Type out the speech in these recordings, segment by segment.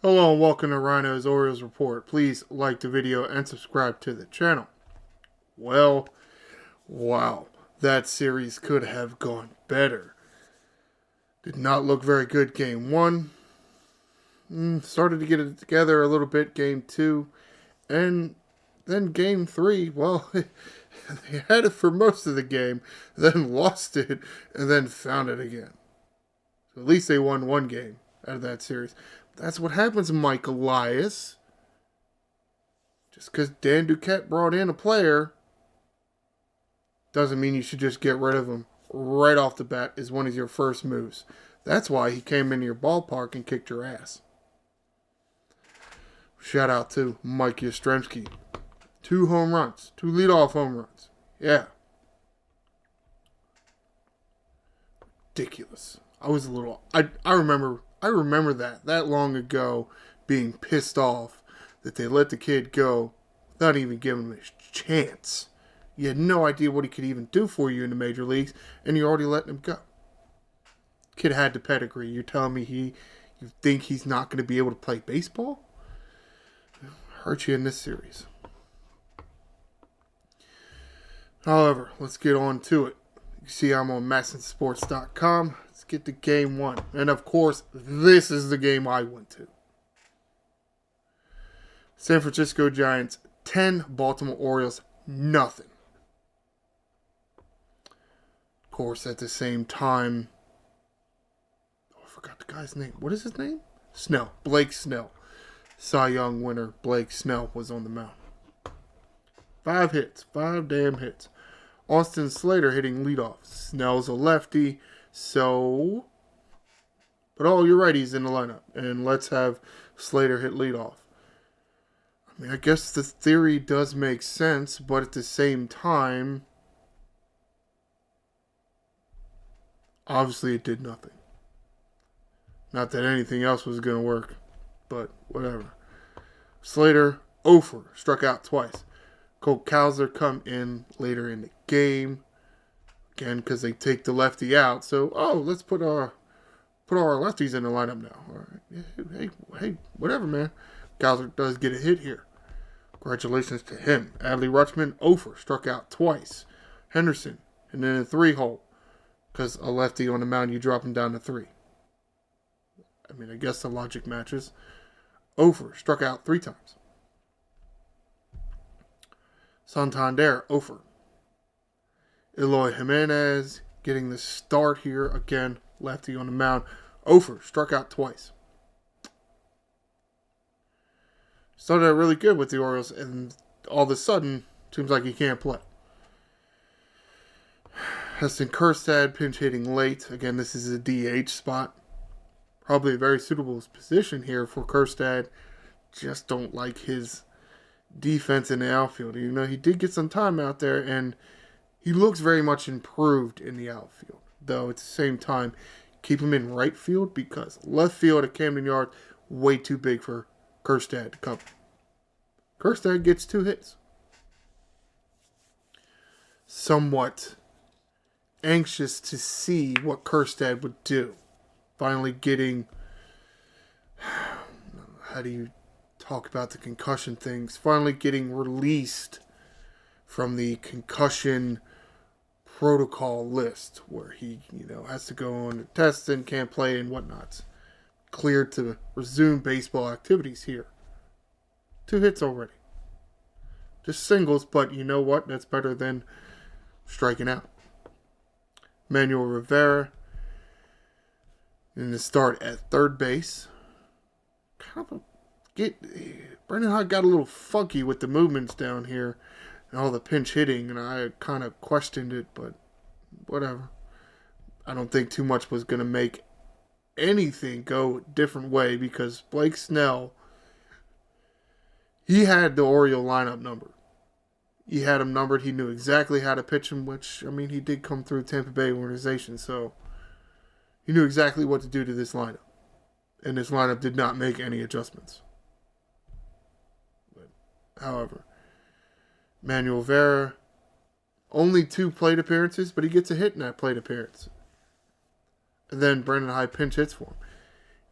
Hello and welcome to Ryno's Orioles Report. Please like the video and subscribe to the channel. Well, wow, that series could have gone better. Did not look very good game one. Started to get it together a little bit game two. And then game three, well, they had it for most of the game, then lost it, and then found it again. So at least they won one game out of that series. That's what happens, Mike Elias. Just because Dan Duquette brought in a player doesn't mean you should just get rid of him right off the bat as one of your first moves. That's why he came into your ballpark and kicked your ass. Shout out to Mike Yastrzemski. 2 home runs. 2 leadoff home runs. Yeah. Ridiculous. I was a little... I remember that long ago being pissed off that they let the kid go without even giving him a chance. You had no idea what he could even do for you in the major leagues, and you're already letting him go. Kid had the pedigree. You're telling me you think he's not going to be able to play baseball? Hurt you in this series. However, let's get on to it. You see I'm on MassonSports.com. Let's get to game one. And of course, this is the game I went to. San Francisco Giants 10, Baltimore Orioles nothing. Of course, at the same time, I forgot the guy's name. What is his name? Snell. Blake Snell. Cy Young winner Blake Snell was on the mound. 5 hits. 5 damn hits. Austin Slater hitting leadoff. Snell's a lefty, so put all your righties in the lineup and let's have Slater hit leadoff. I mean, I guess the theory does make sense, but at the same time, obviously it did nothing. Not that anything else was going to work, but whatever. Slater, 0 struck out twice. Cole Cowser come in later in the game. Again, because they take the lefty out. So, let's put our lefties in the lineup now. All right. Hey, whatever, man. Cowser does get a hit here. Congratulations to him. Adley Rutschman, 0 struck out twice. Henderson, and then a 3-hole. Because a lefty on the mound, you drop him down to 3. I mean, I guess the logic matches. 0 struck out 3 times. Santander, 0. Eloy Jimenez getting the start here. Again, lefty on the mound. 0 struck out twice. Started out really good with the Orioles, and all of a sudden, seems like he can't play. Heston Kjerstad pinch hitting late. Again, this is a DH spot. Probably a very suitable position here for Kjerstad. Just don't like his defense in the outfield. You know, he did get some time out there, and he looks very much improved in the outfield. Though, at the same time, keep him in right field because left field at Camden Yards, way too big for Kjerstad to cover. Kjerstad gets 2 hits. Somewhat anxious to see what Kjerstad would do. Finally getting... How do you talk about the concussion things? Finally getting released from the concussion protocol list where he, has to go on tests and can't play and whatnot. Cleared to resume baseball activities here. 2 hits already. Just singles, but you know what? That's better than striking out. Manuel Rivera in the start at third base. Brendan Hart got a little funky with the movements down here and all the pinch hitting, and I kind of questioned it, but whatever. I don't think too much was going to make anything go a different way because Blake Snell, he had the Oriole lineup numbered. He had him numbered. He knew exactly how to pitch him, which, I mean, he did come through Tampa Bay organization, so he knew exactly what to do to this lineup. And this lineup did not make any adjustments. However, Manuel Rivera, only 2 plate appearances, but he gets a hit in that plate appearance. And then Brandon Hyde pinch hits for him.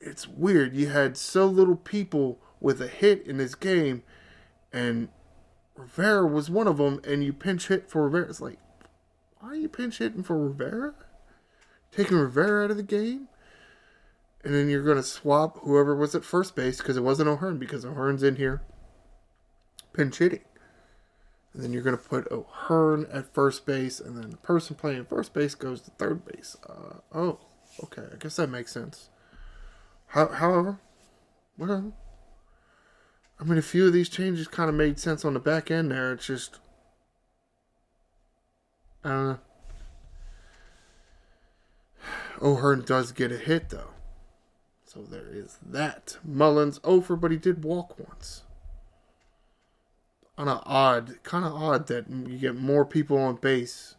it's weird. You had so little people with a hit in this game, and Rivera was one of them, and you pinch hit for Rivera. It's like, why are you pinch hitting for Rivera? Taking Rivera out of the game? And then you're going to swap whoever was at first base, because it wasn't O'Hearn, because O'Hearn's in here pinch hitting. And then you're going to put O'Hearn at first base, and then the person playing first base goes to third base. Okay. I guess that makes sense. However, whatever. I mean, a few of these changes kind of made sense on the back end there. It's just, I don't know. O'Hearn does get a hit, though. So there is that. Mullins over, but he did walk once. Kind of odd that you get more people on base.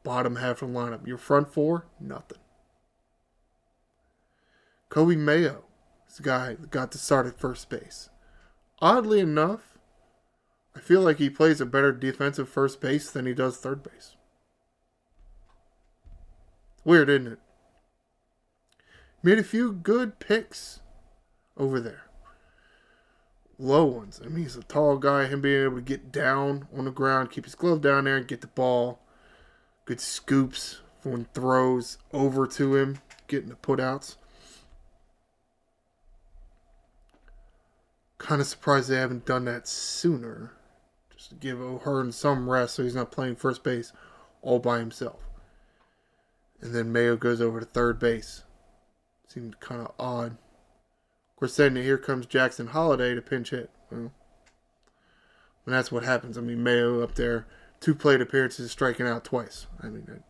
Bottom half of the lineup. Your front four, nothing. Kobe Mayo is the guy that got to start at first base. Oddly enough, I feel like he plays a better defensive first base than he does third base. Weird, isn't it? Made a few good picks over there. Low ones. I mean, he's a tall guy. Him being able to get down on the ground, keep his glove down there, and get the ball. Good scoops when throws over to him, getting the putouts. Kind of surprised they haven't done that sooner. Just to give O'Hearn some rest so he's not playing first base all by himself. And then Mayo goes over to third base. Seemed kind of odd. Of course, then here comes Jackson Holliday to pinch hit. Well, and that's what happens. I mean, Mayo up there, 2 plate appearances, striking out twice. I mean,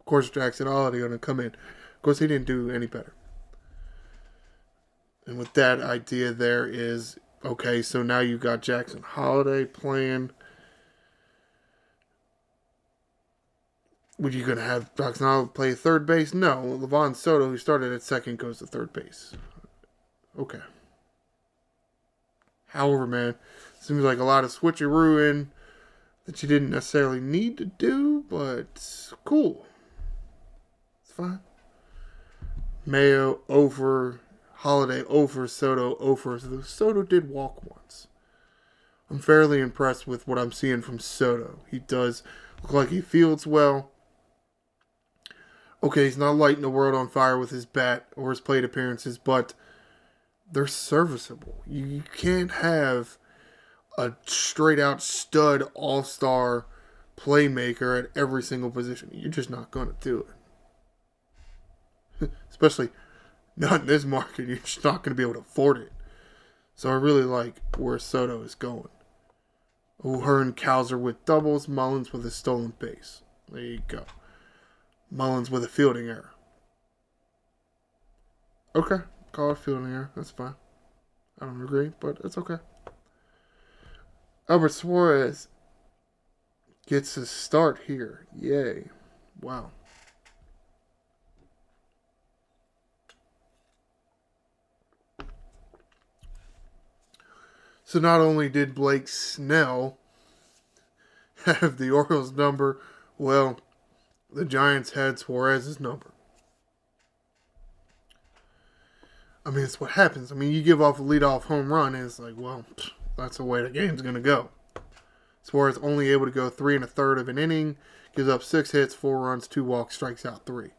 of course, Jackson Holliday going to come in. Of course, he didn't do any better. And with that idea there is, okay, so now you got Jackson Holliday playing. Were you going to have Jackson Holliday play third base? No. Levon Soto, who started at second, goes to third base. Okay. However, man, seems like a lot of switcheroo in that you didn't necessarily need to do, but cool. It's fine. Mayo over, Holliday over, Soto over. So Soto did walk once. I'm fairly impressed with what I'm seeing from Soto. He does look like he fields well. Okay, he's not lighting the world on fire with his bat or his plate appearances, but they're serviceable. You can't have a straight-out stud all-star playmaker at every single position. You're just not going to do it. Especially not in this market. You're just not going to be able to afford it. So I really like where Soto is going. O'Hearn, Cowser with doubles, Mullins with a stolen base. There you go. Mullins with a fielding error. Okay, call it fielding error. That's fine. I don't agree, but it's okay. Albert Suarez gets a start here. Yay. Wow. So not only did Blake Snell have the Orioles number, well, the Giants had Suarez's number. I mean, it's what happens. I mean, you give off a leadoff home run, and it's like, well, that's the way the game's going to go. Suarez only able to go 3 1/3 of an inning, gives up 6 hits, 4 runs, 2 walks, strikes out 3.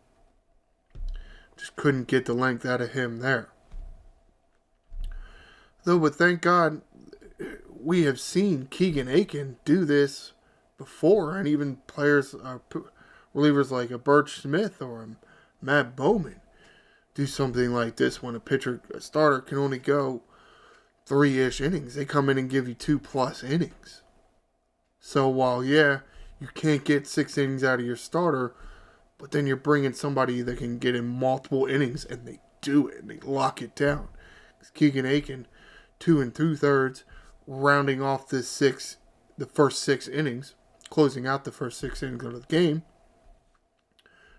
Just couldn't get the length out of him there. Though, but thank God, we have seen Keegan Aiken do this before, and even players, relievers like a Birch Smith or a Matt Bowman do something like this when a starter can only go 3-ish innings. They come in and give you 2+ innings. So while, yeah, you can't get 6 innings out of your starter, but then you're bringing somebody that can get in multiple innings, and they do it, and they lock it down. Keegan Aiken, 2 2/3, rounding off the first 6 innings, closing out the first 6 innings of the game.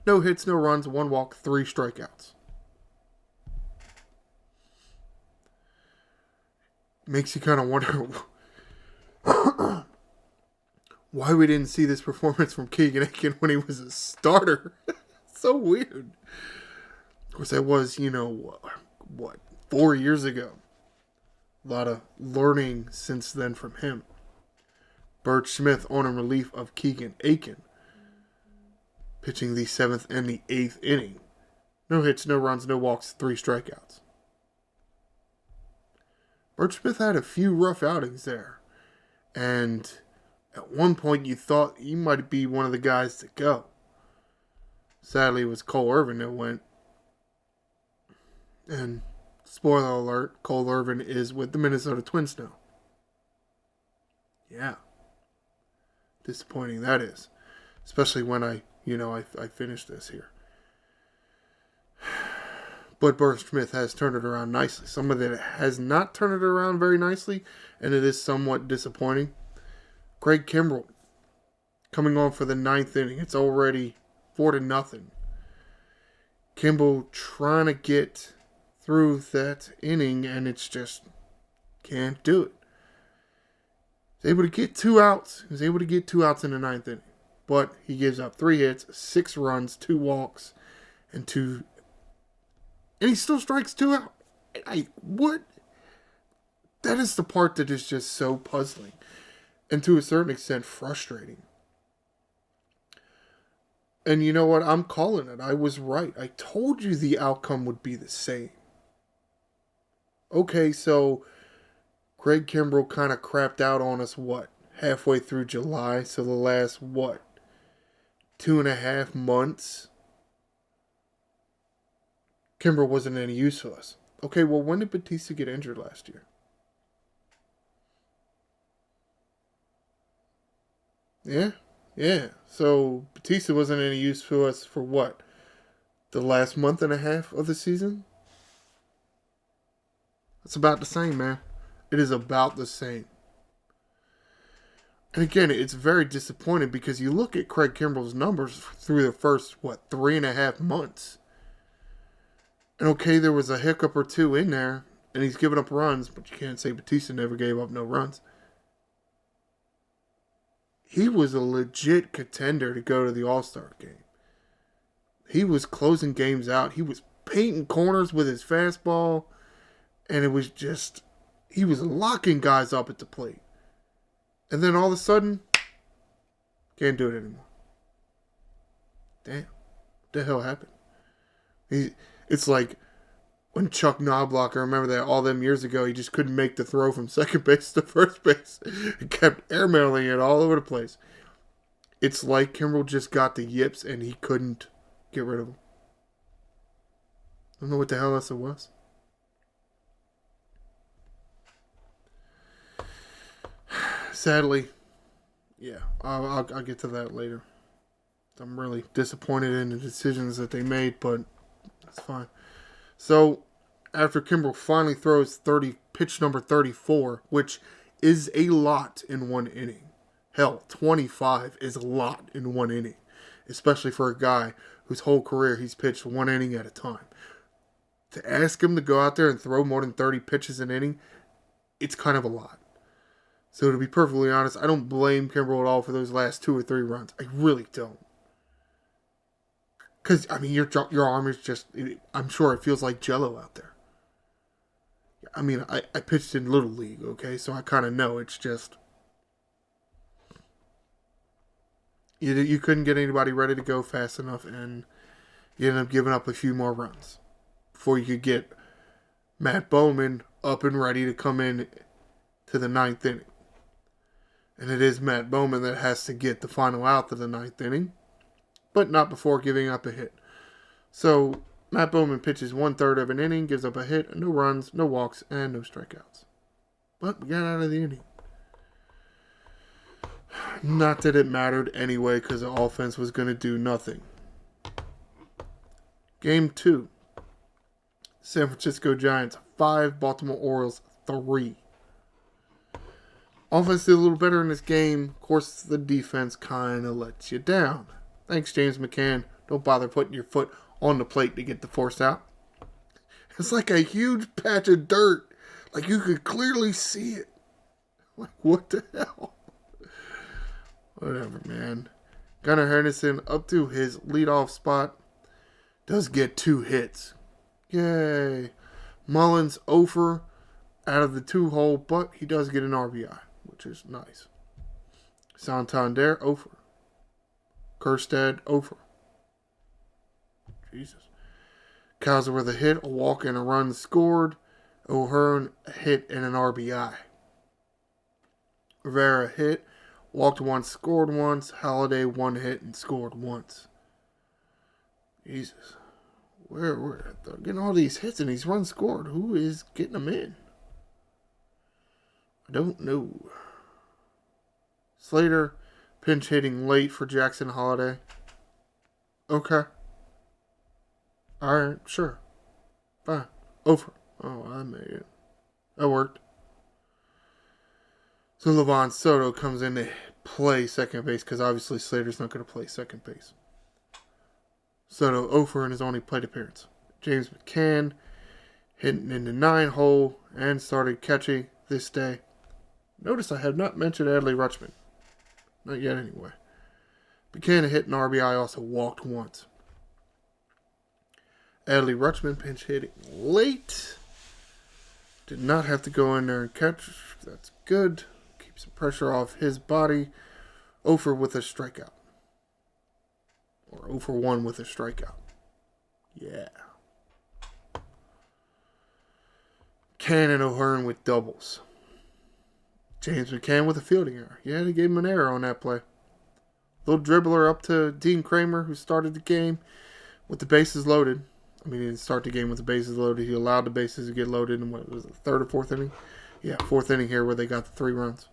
No hits, no runs, 1 walk, 3 strikeouts. Makes you kind of wonder why we didn't see this performance from Keegan Aiken when he was a starter. So weird. Of course, that was, what, 4 years ago. A lot of learning since then from him. Birch Smith on in relief of Keegan Aiken, pitching the 7th and the 8th inning. No hits, no runs, no walks, 3 strikeouts. Birch Smith had a few rough outings there. And at one point you thought he might be one of the guys to go. Sadly, it was Cole Irvin that went. And spoiler alert, Cole Irvin is with the Minnesota Twins now. Yeah. Disappointing that is. Especially when I finish this here. But Birch Smith has turned it around nicely. Some of it has not turned it around very nicely, and it is somewhat disappointing. Craig Kimbrell coming on for the 9th inning. It's already 4-0. Kimbrell trying to get through that inning, and it's just can't do it. He's able to get 2 outs. He was able to get 2 outs in the 9th inning. But he gives up 3 hits, 6 runs, 2 walks, and he still strikes 2 out. What? That is the part that is just so puzzling. And to a certain extent, frustrating. And you know what? I'm calling it. I was right. I told you the outcome would be the same. Okay, so Craig Kimbrell kind of crapped out on us, halfway through July? So the last, 2.5 months? Kimbrell wasn't any use to us. Okay, well, when did Batista get injured last year? Yeah. So Batista wasn't any use to us for what? The last month and a half of the season? It's about the same, man. It is about the same. And again, it's very disappointing because you look at Craig Kimbrell's numbers through the first, 3.5 months. And okay, there was a hiccup or 2 in there, and he's given up runs, but you can't say Batista never gave up no runs. He was a legit contender to go to the All-Star game. He was closing games out. He was painting corners with his fastball, and it was just, he was locking guys up at the plate. And then all of a sudden, can't do it anymore. Damn. What the hell happened? It's like when Chuck Knobloch, I remember that all them years ago, he just couldn't make the throw from second base to first base. He kept airmailing it all over the place. It's like Kimbrell just got the yips and he couldn't get rid of them. I don't know what the hell else it was. Sadly, yeah, I'll get to that later. I'm really disappointed in the decisions that they made, but that's fine. So, after Kimbrell finally throws pitch number 34, which is a lot in one inning. Hell, 25 is a lot in one inning, especially for a guy whose whole career he's pitched 1 inning at a time. To ask him to go out there and throw more than 30 pitches an inning, it's kind of a lot. So to be perfectly honest, I don't blame Kimbrell at all for those last 2 or 3 runs. I really don't. Because, I mean, your arm is just, I'm sure it feels like Jell-O out there. I mean, I pitched in Little League, okay? So I kind of know it's just, you couldn't get anybody ready to go fast enough, and you ended up giving up a few more runs before you could get Matt Bowman up and ready to come in to the 9th inning. And it is Matt Bowman that has to get the final out of the 9th inning, but not before giving up a hit. So Matt Bowman pitches 1/3 of an inning, gives up a hit, no runs, no walks, and no strikeouts. But we got out of the inning. Not that it mattered anyway, because the offense was going to do nothing. Game 2. San Francisco Giants 5, Baltimore Orioles 3. Offense did a little better in this game. Of course, the defense kind of lets you down. Thanks, James McCann. Don't bother putting your foot on the plate to get the force out. It's like a huge patch of dirt. Like you could clearly see it. Like, what the hell? Whatever, man. Gunnar Henderson up to his leadoff spot. Does get 2 hits. Yay. Mullins 0 out of the 2-hole, but he does get an RBI, which is nice. Santander 0. Kerstead 0. Jesus. Cowser with a hit, a walk, and a run scored. O'Hearn a hit and an RBI. Rivera hit, walked once, scored once. Halladay 1 hit and scored once. Jesus. Where they're getting all these hits and these runs scored. Who is getting them in? I don't know. Slater pinch hitting late for Jackson Halladay. Okay. Alright, sure. Fine. Over. Oh, I made it. That worked. So Levon Soto comes in to play second base because obviously Slater's not going to play second base. Soto 0 in his only plate appearance. James McCann hitting in the 9-hole and started catching this day. Notice I have not mentioned Adley Rutschman. Not yet anyway. McCann hit an RBI, also walked once. Adley Rutschman pinch hitting late. Did not have to go in there and catch. That's good. Keeps the pressure off his body. 0 with a strikeout. Or 0-1 with a strikeout. Yeah. Cannon O'Hearn with doubles. James McCann with a fielding error. Yeah, they gave him an error on that play. Little dribbler up to Dean Kramer, who started the game with the bases loaded. I mean, he didn't start the game with the bases loaded. He allowed the bases to get loaded in, what was it, third or fourth inning? Yeah, fourth inning here where they got the 3 runs.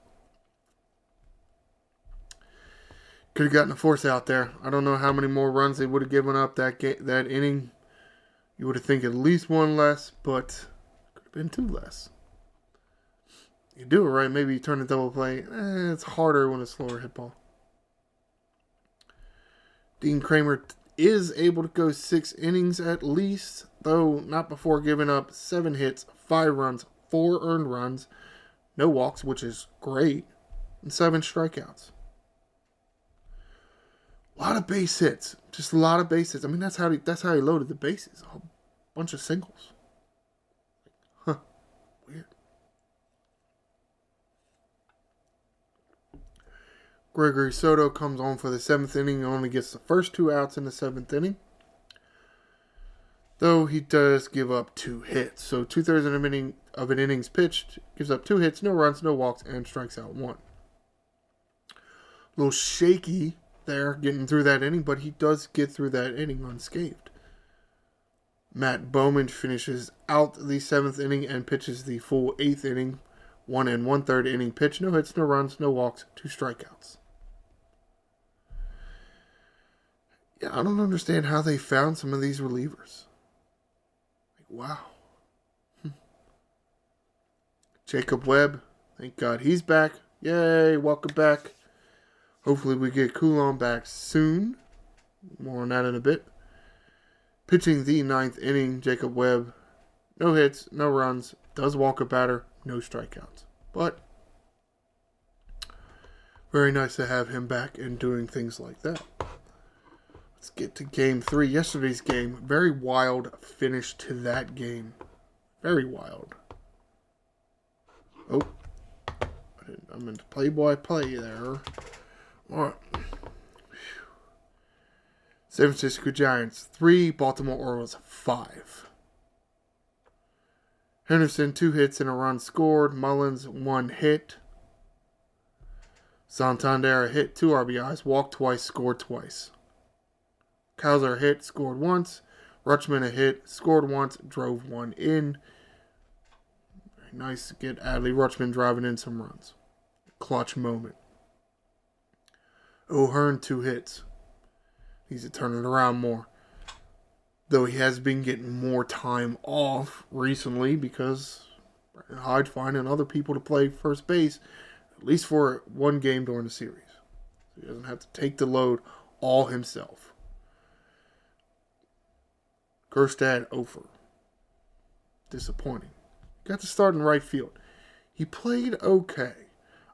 Could have gotten a force out there. I don't know how many more runs they would have given up that inning. You would have think at least 1 less, but could have been 2 less. You do it right, maybe you turn a double play. It's harder when it's slower hit ball. Dean Kramer is able to go 6 innings at least, though not before giving up 7 hits, 5 runs, 4 earned runs, no walks, which is great, and 7 strikeouts. A lot of base hits. Just a lot of base hits. I mean, that's how he loaded the bases. A bunch of singles. Huh. Weird. Gregory Soto comes on for the 7th inning. Only gets the first 2 outs in the 7th inning. Though he does give up 2 hits. So 2/3 of an innings pitched. Gives up 2 hits, no runs, no walks, and strikes out 1. A little shaky there getting through that inning, but he does get through that inning unscathed. Matt Bowman finishes out the 7th inning and pitches the full 8th inning. 1 1/3 inning pitch. No hits, no runs, no walks, 2 strikeouts. Yeah, I don't understand how they found some of these relievers. Wow. Jacob Webb, thank God he's back. Yay, welcome back. Hopefully we get Coulomb back soon. More on that in a bit. Pitching the 9th inning, Jacob Webb. No hits, no runs. Does walk a batter, no strikeouts. But very nice to have him back and doing things like that. Let's get to game 3. Yesterday's game. Very wild finish to that game. Very wild. Oh. I'm into play-by-play there. Alright. San Francisco Giants 3, Baltimore Orioles 5. Henderson 2 hits and a run scored. Mullins 1 hit. Santander a hit, 2 RBIs, walked twice, scored twice. Cowser a hit, scored once. Rutschman a hit, scored once, drove 1 in. Very nice to get Adley Rutschman driving in some runs. Clutch moment. O'Hearn 2 hits. Needs to turn it around more. Though he has been getting more time off recently because Brandon Hyde finding other people to play first base, at least for 1 game during the series. So he doesn't have to take the load all himself. Kerstad 0. Disappointing. Got to start in right field. He played okay.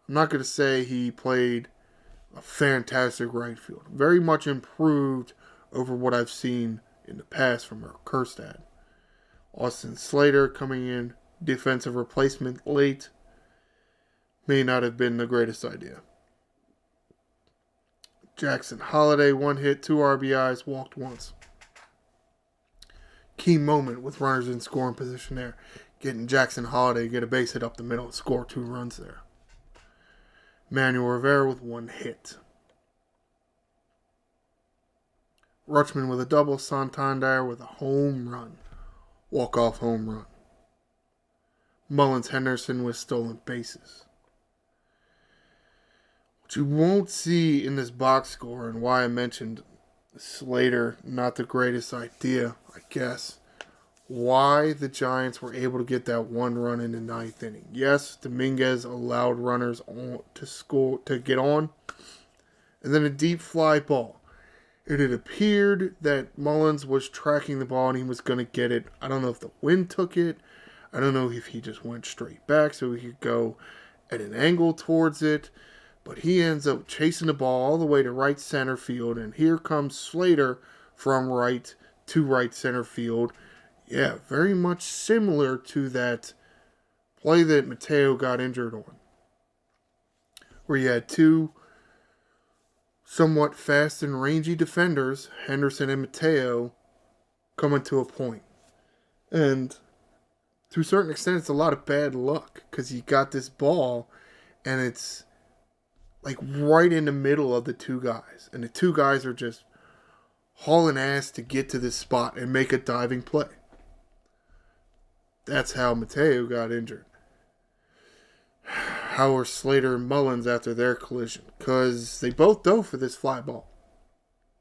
I'm not going to say he played a fantastic right field. Very much improved over what I've seen in the past from Kerstad. Austin Slater coming in, defensive replacement late, may not have been the greatest idea. Jackson Holliday, 1 hit, 2 RBIs, walked once. Key moment with runners in scoring position there. Getting Jackson Holliday get a base hit up the middle and score 2 runs there. Manuel Rivera with 1 hit. Rutschman with a double, Santander with a home run. Walk-off home run. Mullins Henderson with stolen bases. What you won't see in this box score, and why I mentioned Slater, not the greatest idea, I guess, why the Giants were able to get that 1 run in the 9th inning. Yes, Dominguez allowed runners on to score, to get on, and then a deep fly ball. It had appeared that Mullins was tracking the ball and he was going to get it. I don't know if the wind took it. I don't know if he just went straight back so he could go at an angle towards it. But he ends up chasing the ball all the way to right center field. And here comes Slater from right to right center field. Yeah, very much similar to that play that Mateo got injured on, where you had 2 somewhat fast and rangy defenders, Henderson and Mateo, coming to a point. And to a certain extent, it's a lot of bad luck because you got this ball and it's like right in the middle of the 2 guys. And the 2 guys are just hauling ass to get to this spot and make a diving play. That's how Mateo got injured. How were Slater and Mullins after their collision? Because they both dove for this fly ball.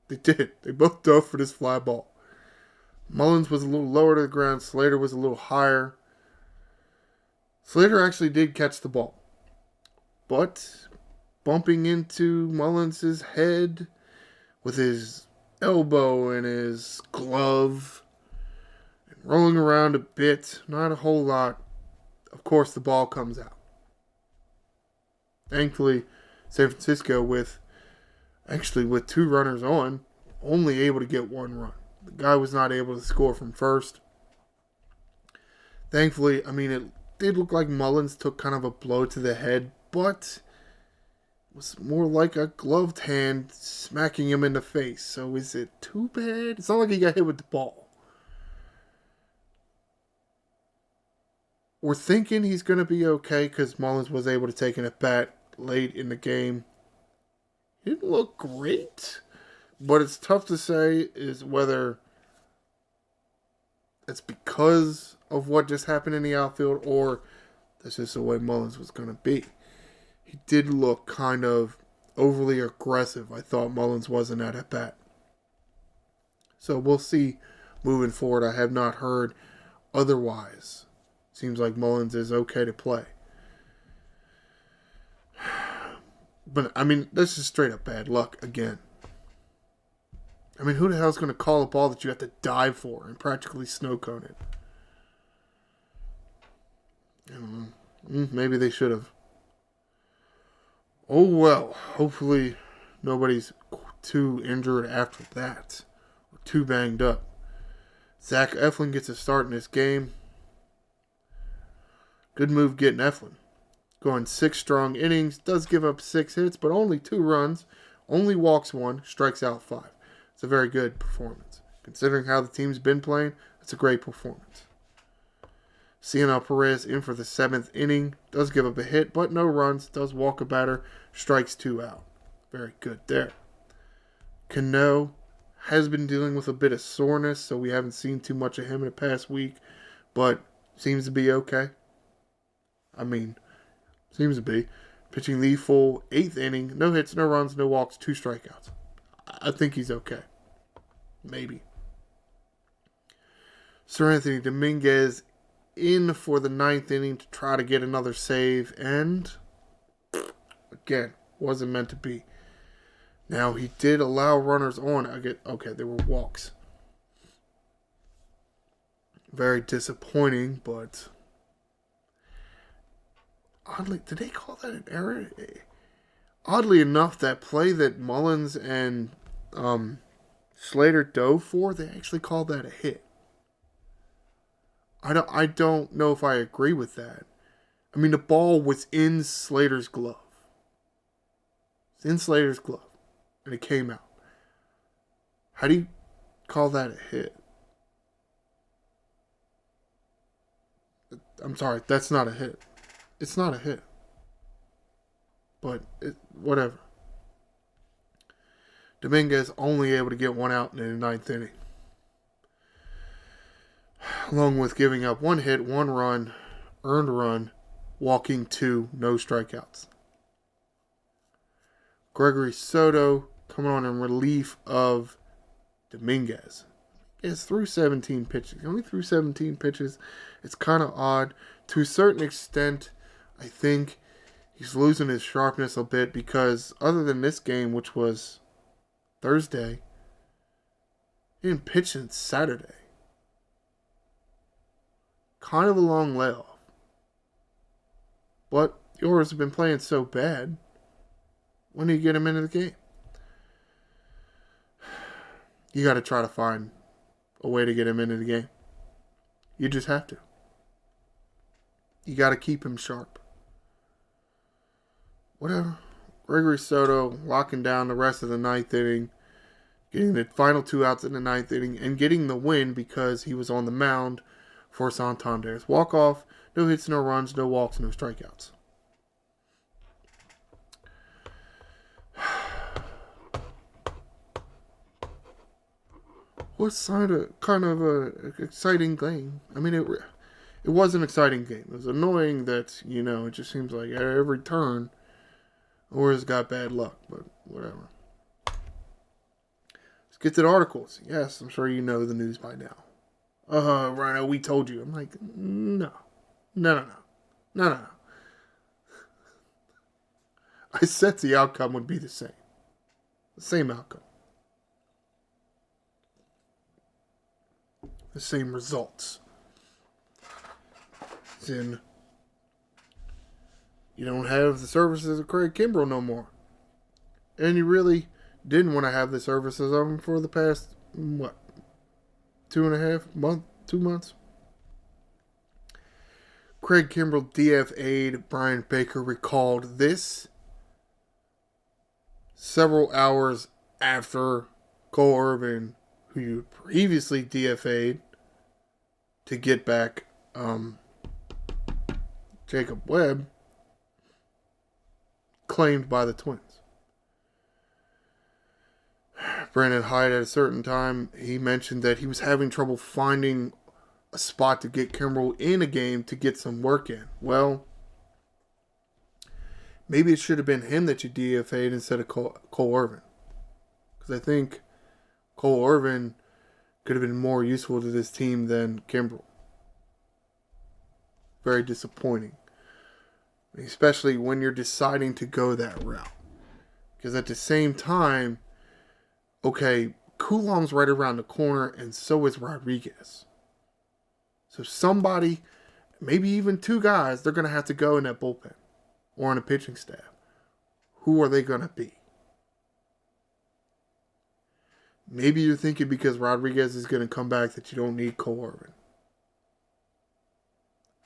They did. They both dove for this fly ball. Mullins was a little lower to the ground. Slater was a little higher. Slater actually did catch the ball. But bumping into Mullins' head with his elbow and his glove, and rolling around a bit, not a whole lot. Of course, the ball comes out. Thankfully, San Francisco with 2 runners on, only able to get 1 run. The guy was not able to score from first. Thankfully, it did look like Mullins took kind of a blow to the head, but it was more like a gloved hand smacking him in the face. So is it too bad? It's not like he got hit with the ball. We're thinking he's going to be okay because Mullins was able to take an at-bat late in the game. He didn't look great, but it's tough to say is whether it's because of what just happened in the outfield or that's just the way Mullins was going to be. He did look kind of overly aggressive. I thought Mullins was in that at-bat. So we'll see moving forward. I have not heard otherwise. Seems like Mullins is okay to play. But, this is straight up bad luck again. Who the hell is going to call a ball that you have to dive for and practically snow cone it? I don't know. Maybe they should have. Oh well. Hopefully nobody's too injured after that. Or too banged up. Zach Eflin gets a start in this game. Good move getting Eflin. Going 6 strong innings. Does give up 6 hits, but only 2 runs. Only walks 1. Strikes out 5. It's a very good performance. Considering how the team's been playing, it's a great performance. Cionel Perez in for the 7th inning. Does give up a hit, but no runs. Does walk a batter. Strikes 2 out. Very good there. Cano has been dealing with a bit of soreness, so we haven't seen too much of him in the past week, but seems to be okay. Seems to be. Pitching the full 8th inning. No hits, no runs, no walks, 2 strikeouts. I think he's okay. Maybe. Sir Anthony Dominguez in for the 9th inning to try to get another save. And, again, wasn't meant to be. Now, he did allow runners on. Okay, there were walks. Very disappointing, but oddly, did they call that an error? Oddly enough, that play that Mullins and Slater dove for, they actually called that a hit. I don't know if I agree with that. I mean, the ball was in Slater's glove. It's in Slater's glove. And it came out. How do you call that a hit? I'm sorry, that's not a hit. It's not a hit. But whatever. Dominguez only able to get one out in the ninth inning. Along with giving up one hit, one run, earned run, walking two, no strikeouts. Gregory Soto coming on in relief of Dominguez. It's through 17 pitches. He only threw 17 pitches. It's kind of odd. To a certain extent, I think he's losing his sharpness a bit because other than this game, which was Thursday, he didn't pitch since Saturday. Kind of a long layoff. But the Orioles have been playing so bad. When do you get him into the game? You got to try to find a way to get him into the game. You just have to. You got to keep him sharp. Whatever. Gregory Soto locking down the rest of the ninth inning, getting the final two outs in the ninth inning, and getting the win because he was on the mound for Santander's walk-off. No hits, no runs, no walks, no strikeouts. Was kind of a exciting game. I mean, it was an exciting game. It was annoying that, it just seems like at every turn, Orioles got bad luck, but whatever. Let's get to the articles. Yes, I'm sure you know the news by now. Ryno, we told you. I'm like, no. I said the outcome would be the same. The same outcome. The same results. As in, you don't have the services of Craig Kimbrell no more. And you really didn't want to have the services of him for the past, 2 months? Craig Kimbrell DFA'd Brian Baker, recalled this several hours after Cole Irvin, who you previously DFA'd to get back Jacob Webb, claimed by the Twins. Brandon Hyde, at a certain time, he mentioned that he was having trouble finding a spot to get Kimbrell in a game to get some work in. Well, maybe it should have been him that you DFA'd instead of Cole Irvin. Because I think Cole Irvin could have been more useful to this team than Kimbrell. Very disappointing. Especially when you're deciding to go that route. Because at the same time, okay, Coulom's right around the corner and so is Rodriguez. So somebody, maybe even two guys, they're going to have to go in that bullpen or on the pitching staff. Who are they going to be? Maybe you're thinking because Rodriguez is going to come back that you don't need Cole Irvin.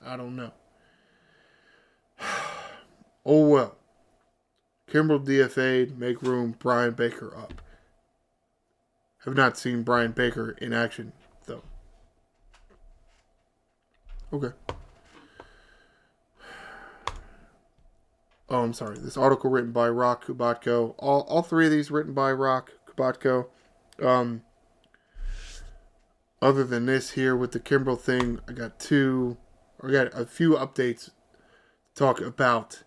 I don't know. Oh well. Kimbrell DFA'd, make room, Brian Baker up. Have not seen Brian Baker in action, though. Okay. Oh, I'm sorry. This article written by Rock Kubatko. All three of these written by Rock Kubatko. Other than this here with the Kimbrell thing, I got a few updates to talk about.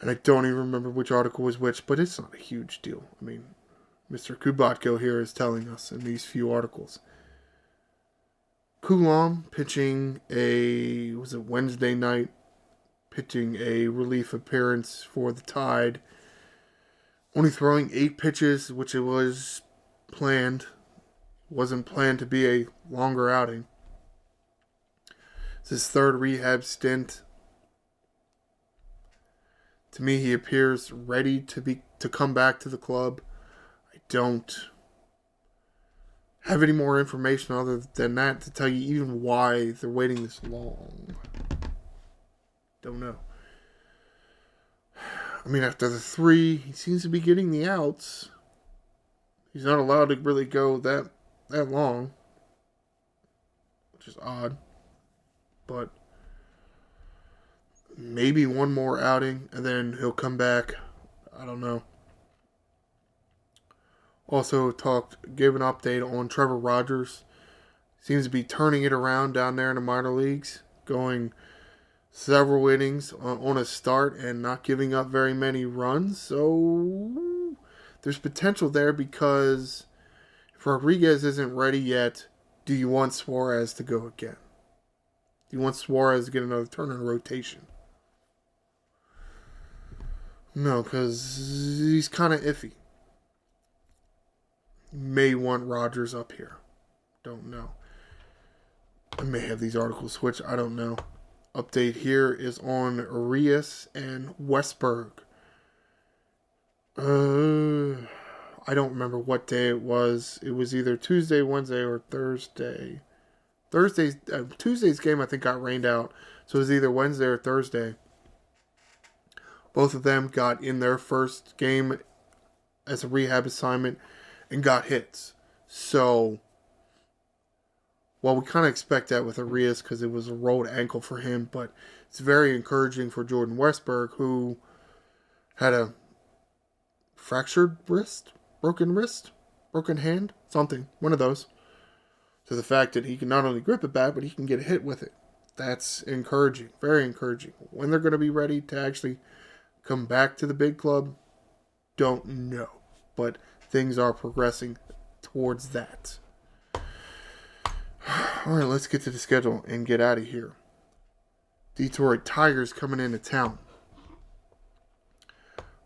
And I don't even remember which article was which, but it's not a huge deal. I mean, Mr. Kubatko here is telling us in these few articles. Coulom pitching Wednesday night, pitching a relief appearance for the Tide. Only throwing 8 pitches, which it was planned. Wasn't planned to be a longer outing. It's his third rehab stint. To me, he appears ready to come back to the club. I don't have any more information other than that to tell you even why they're waiting this long. Don't know. I mean, after the 3, he seems to be getting the outs. He's not allowed to really go that long, which is odd. But maybe one more outing, and then he'll come back. I don't know. Also gave an update on Trevor Rogers. Seems to be turning it around down there in the minor leagues, going several innings on a start and not giving up very many runs. So there's potential there, because if Rodriguez isn't ready yet, do you want Suarez to go again? Do you want Suarez to get another turn in rotation? No, because he's kind of iffy. May want Rogers up here. Don't know. I may have these articles switched. I don't know. Update here is on Arias and Westberg. I don't remember what day it was. It was either Tuesday, Wednesday, or Thursday. Tuesday's game I think got rained out, so it was either Wednesday or Thursday. Both of them got in their first game as a rehab assignment and got hits. So, well, we kind of expect that with Arias because it was a rolled ankle for him, but it's very encouraging for Jordan Westberg, who had a fractured wrist, broken hand, something, one of those. So the fact that he can not only grip it back, but he can get a hit with it. That's encouraging, very encouraging. When they're going to be ready to actually come back to the big club, don't know. But things are progressing towards that. All right, let's get to the schedule and get out of here. Detroit Tigers coming into town.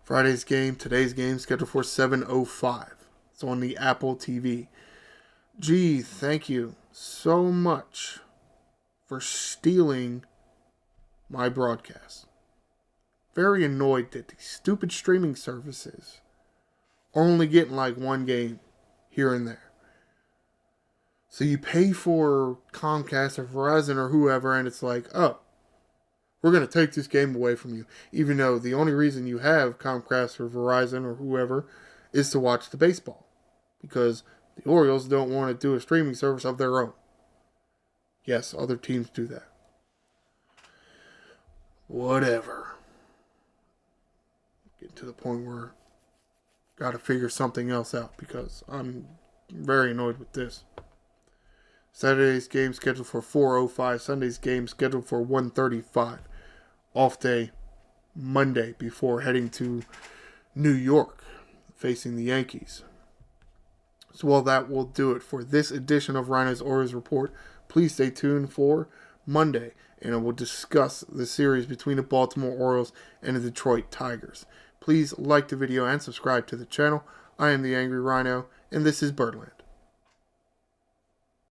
Friday's game, today's game, scheduled for 7:05. It's on the Apple TV. Gee, thank you so much for stealing my broadcast. Very annoyed that these stupid streaming services are only getting like one game here and there. So you pay for Comcast or Verizon or whoever, and it's like, oh, we're going to take this game away from you. Even though the only reason you have Comcast or Verizon or whoever is to watch the baseball. Because the Orioles don't want to do a streaming service of their own. Yes, other teams do that. Whatever. Getting to the point where got to figure something else out, because I'm very annoyed with this. Saturday's game scheduled for 4:05. Sunday's game scheduled for 1:35. Off day Monday before heading to New York, facing the Yankees. So, well, that will do it for this edition of Ryno's Orioles Report. Please stay tuned for Monday, and I will discuss the series between the Baltimore Orioles and the Detroit Tigers. Please like the video and subscribe to the channel. I am the Angry Ryno, and this is Birdland.